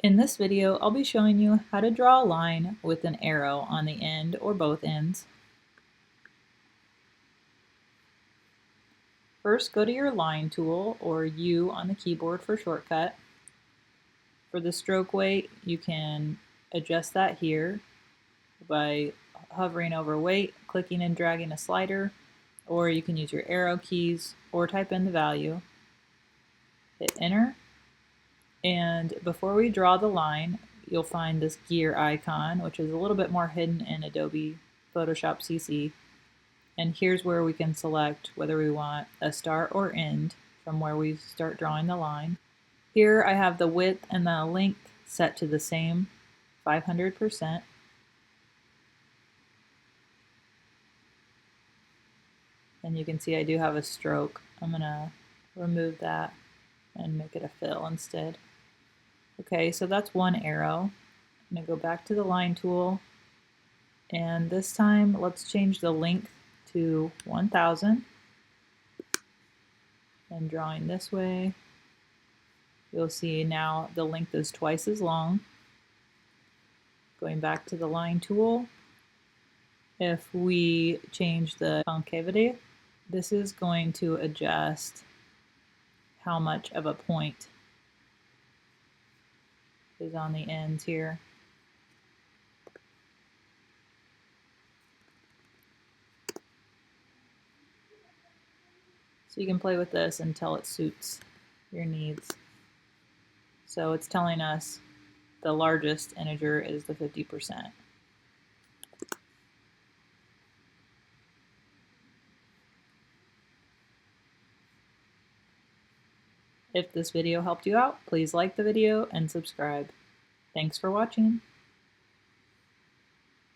In this video, I'll be showing you how to draw a line with an arrow on the end or both ends. First, go to your line tool, or U on the keyboard for shortcut. For the stroke weight, you can adjust that here by hovering over weight, clicking and dragging a slider, or you can use your arrow keys or type in the value. Hit enter. And before we draw the line, you'll find this gear icon, which is a little bit more hidden in Adobe Photoshop CC. And here's where we can select whether we want a start or end from where we start drawing the line. Here I have the width and the length set to the same 500%. And you can see I do have a stroke. I'm gonna remove that and make it a fill instead. Okay, so that's one arrow. I'm gonna go back to the line tool, and this time let's change the length to 1000. And drawing this way, you'll see now the length is twice as long. Going back to the line tool, if we change the concavity, this is going to adjust how much of a point is on the ends here. So you can play with this until it suits your needs. So it's telling us the largest integer is the 50%. If this video helped you out, please like the video and subscribe. Thanks for watching.